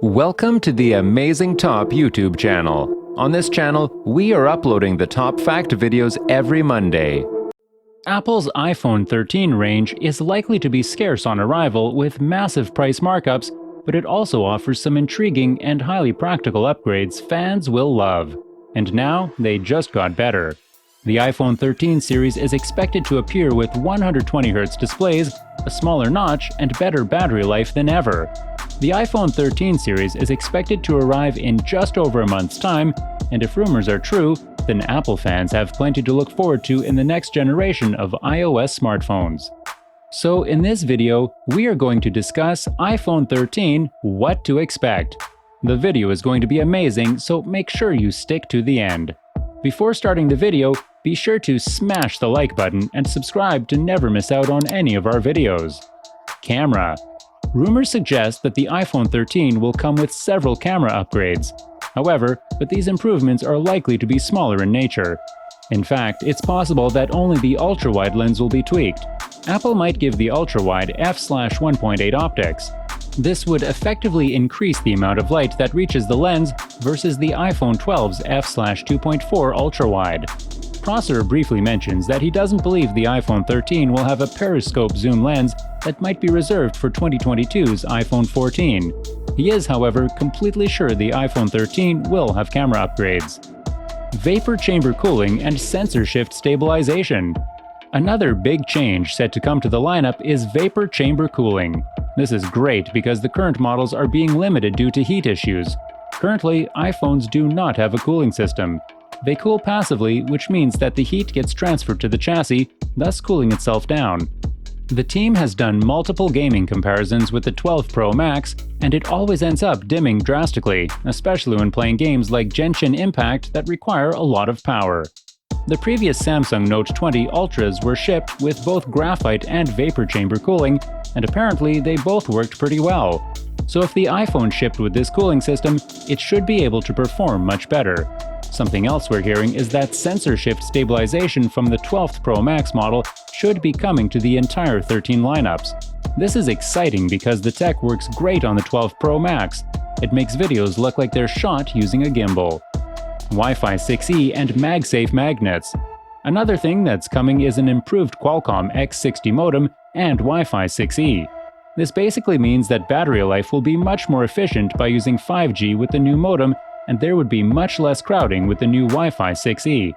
Welcome to the Amazing Top YouTube channel. On this channel, we are uploading the top fact videos every Monday. Apple's iPhone 13 range is likely to be scarce on arrival with massive price markups, but it also offers some intriguing and highly practical upgrades fans will love. And now, they just got better. The iPhone 13 series is expected to appear with 120Hz displays, a smaller notch, and better battery life than ever. The iPhone 13 series is expected to arrive in just over a month's time, and if rumors are true, then Apple fans have plenty to look forward to in the next generation of iOS smartphones. So in this video, we are going to discuss iPhone 13, what to expect. The video is going to be amazing, so make sure you stick to the end. Before starting the video, be sure to smash the like button and subscribe to never miss out on any of our videos. Camera. Rumors suggest that the iPhone 13 will come with several camera upgrades. However, these improvements are likely to be smaller in nature. In fact, it's possible that only the ultra-wide lens will be tweaked. Apple might give the ultra-wide f/1.8 optics. This would effectively increase the amount of light that reaches the lens versus the iPhone 12's f/2.4 ultra-wide. Prosser briefly mentions that he doesn't believe the iPhone 13 will have a periscope zoom lens that might be reserved for 2022's iPhone 14. He is, however, completely sure the iPhone 13 will have camera upgrades. Vapor chamber cooling and sensor shift stabilization. Another big change set to come to the lineup is vapor chamber cooling. This is great because the current models are being limited due to heat issues. Currently, iPhones do not have a cooling system. They cool passively, which means that the heat gets transferred to the chassis, thus cooling itself down. The team has done multiple gaming comparisons with the 12 Pro Max, and it always ends up dimming drastically, especially when playing games like Genshin Impact that require a lot of power. The previous Samsung Note 20 Ultras were shipped with both graphite and vapor chamber cooling, and apparently they both worked pretty well. So if the iPhone shipped with this cooling system, it should be able to perform much better. Something else we're hearing is that sensor shift stabilization from the 12th Pro Max model should be coming to the entire 13 lineups. This is exciting because the tech works great on the 12 Pro Max. It makes videos look like they're shot using a gimbal. Wi-Fi 6E and MagSafe magnets. Another thing that's coming is an improved Qualcomm X60 modem and Wi-Fi 6E. This basically means that battery life will be much more efficient by using 5G with the new modem, and there would be much less crowding with the new Wi-Fi 6E.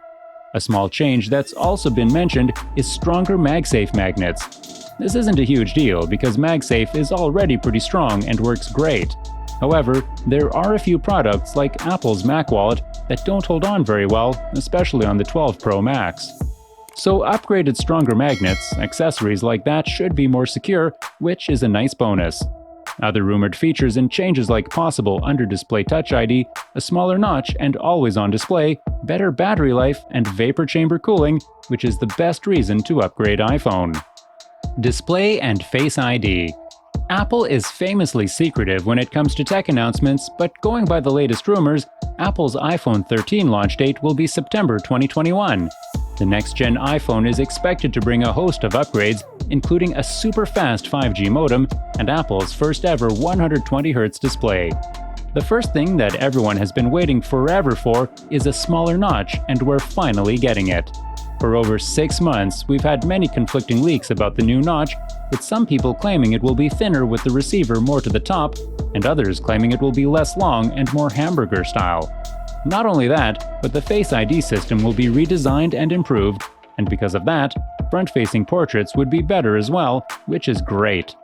A small change that's also been mentioned is stronger MagSafe magnets. This isn't a huge deal because MagSafe is already pretty strong and works great. However, there are a few products like Apple's Mac Wallet that don't hold on very well, especially on the 12 Pro Max. So upgraded stronger magnets, accessories like that should be more secure, which is a nice bonus. Other rumored features and changes like possible under-display Touch ID, a smaller notch and always-on display, better battery life, and vapor chamber cooling, which is the best reason to upgrade iPhone. Display and Face ID. Apple is famously secretive when it comes to tech announcements, but going by the latest rumors, Apple's iPhone 13 launch date will be September 2021. The next-gen iPhone is expected to bring a host of upgrades, including a super-fast 5G modem and Apple's first-ever 120Hz display. The first thing that everyone has been waiting forever for is a smaller notch, and we're finally getting it. For over 6 months, we've had many conflicting leaks about the new notch, with some people claiming it will be thinner with the receiver more to the top, and others claiming it will be less long and more hamburger style. Not only that, but the Face ID system will be redesigned and improved, and because of that, front-facing portraits would be better as well, which is great.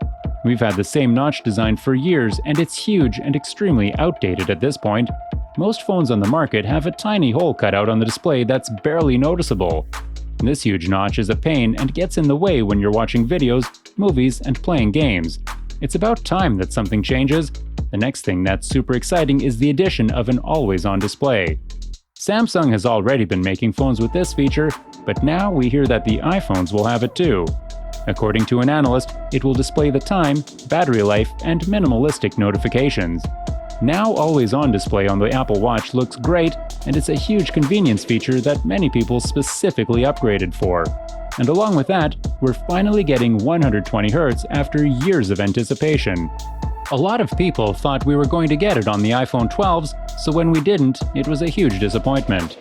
We've had the same notch design for years, and it's huge and extremely outdated at this point. Most phones on the market have a tiny hole cut out on the display that's barely noticeable. This huge notch is a pain and gets in the way when you're watching videos, movies, and playing games. It's about time that something changes. The next thing that's super exciting is the addition of an always-on display. Samsung has already been making phones with this feature, but now we hear that the iPhones will have it too. According to an analyst, it will display the time, battery life, and minimalistic notifications. Now always-on display on the Apple Watch looks great, and it's a huge convenience feature that many people specifically upgraded for. And along with that, we're finally getting 120Hz after years of anticipation. A lot of people thought we were going to get it on the iPhone 12s, so when we didn't, it was a huge disappointment.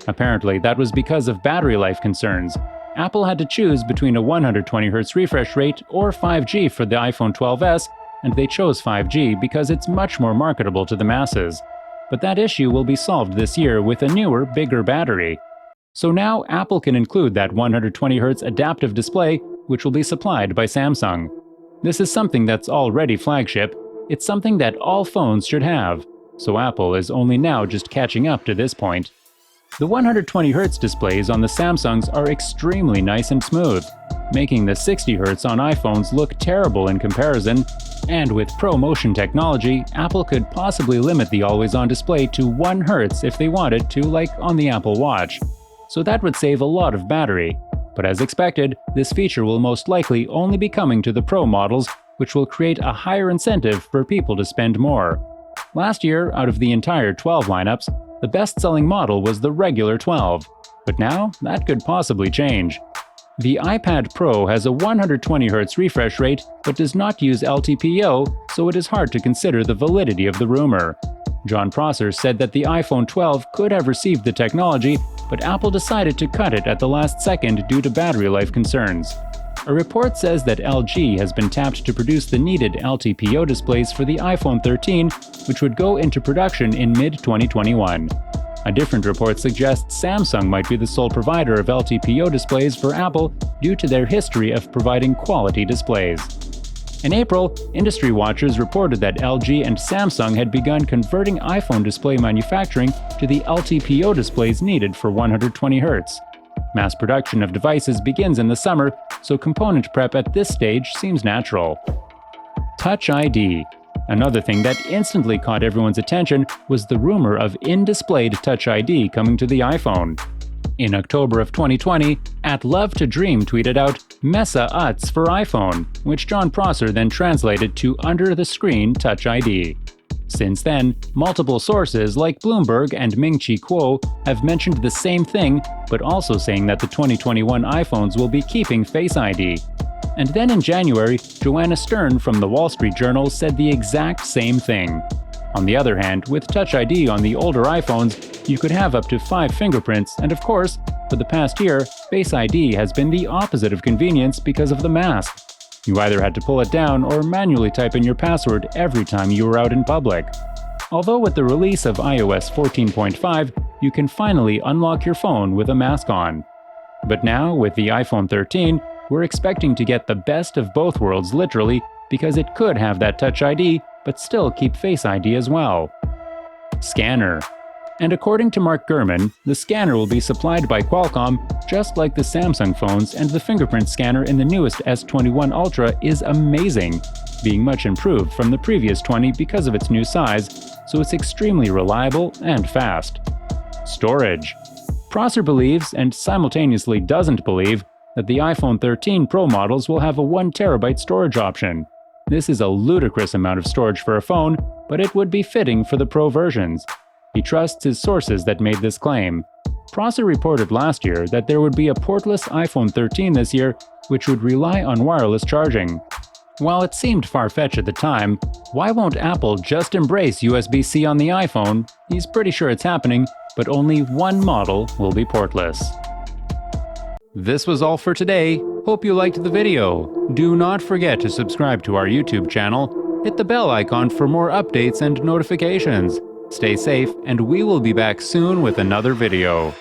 Apparently, that was because of battery life concerns. Apple had to choose between a 120Hz refresh rate or 5G for the iPhone 12s, and they chose 5G because it's much more marketable to the masses. But that issue will be solved this year with a newer, bigger battery. So now Apple can include that 120Hz adaptive display, which will be supplied by Samsung. This is something that's already flagship. It's something that all phones should have. So Apple is only now just catching up to this point. The 120Hz displays on the Samsungs are extremely nice and smooth, making the 60Hz on iPhones look terrible in comparison. And with ProMotion technology, Apple could possibly limit the always-on display to 1 Hz if they wanted to, like on the Apple Watch. So that would save a lot of battery. But as expected, this feature will most likely only be coming to the Pro models, which will create a higher incentive for people to spend more. Last year, out of the entire 12 lineups, the best-selling model was the regular 12. But now, that could possibly change. The iPad Pro has a 120Hz refresh rate, but does not use LTPO, so it is hard to consider the validity of the rumor. John Prosser said that the iPhone 12 could have received the technology, but Apple decided to cut it at the last second due to battery life concerns. A report says that LG has been tapped to produce the needed LTPO displays for the iPhone 13, which would go into production in mid-2021. A different report suggests Samsung might be the sole provider of LTPO displays for Apple due to their history of providing quality displays. In April, industry watchers reported that LG and Samsung had begun converting iPhone display manufacturing to the LTPO displays needed for 120Hz. Mass production of devices begins in the summer, so component prep at this stage seems natural. Touch ID. Another thing that instantly caught everyone's attention was the rumor of in-displayed Touch ID coming to the iPhone. In October of 2020, @LoveToDream tweeted out "Messa Uts" for iPhone, which John Prosser then translated to under-the-screen Touch ID. Since then, multiple sources like Bloomberg and Ming-Chi Kuo have mentioned the same thing, but also saying that the 2021 iPhones will be keeping Face ID. And then in January, Joanna Stern from the Wall Street Journal said the exact same thing. On the other hand, with Touch ID on the older iPhones, you could have up to 5 fingerprints, and of course, for the past year, Face ID has been the opposite of convenience because of the mask. You either had to pull it down or manually type in your password every time you were out in public. Although with the release of iOS 14.5, you can finally unlock your phone with a mask on. But now, with the iPhone 13, we're expecting to get the best of both worlds literally, because it could have that Touch ID, but still keep Face ID as well. Scanner. And according to Mark Gurman, the scanner will be supplied by Qualcomm, just like the Samsung phones, and the fingerprint scanner in the newest S21 Ultra is amazing, being much improved from the previous 20 because of its new size, so it's extremely reliable and fast. Storage. Prosser believes, and simultaneously doesn't believe, that the iPhone 13 Pro models will have a 1TB storage option. This is a ludicrous amount of storage for a phone, but it would be fitting for the Pro versions. He trusts his sources that made this claim. Prosser reported last year that there would be a portless iPhone 13 this year, which would rely on wireless charging. While it seemed far-fetched at the time, why won't Apple just embrace USB-C on the iPhone? He's pretty sure it's happening, but only one model will be portless. This was all for today. Hope you liked the video. Do not forget to subscribe to our YouTube channel. Hit the bell icon for more updates and notifications. Stay safe, and we will be back soon with another video.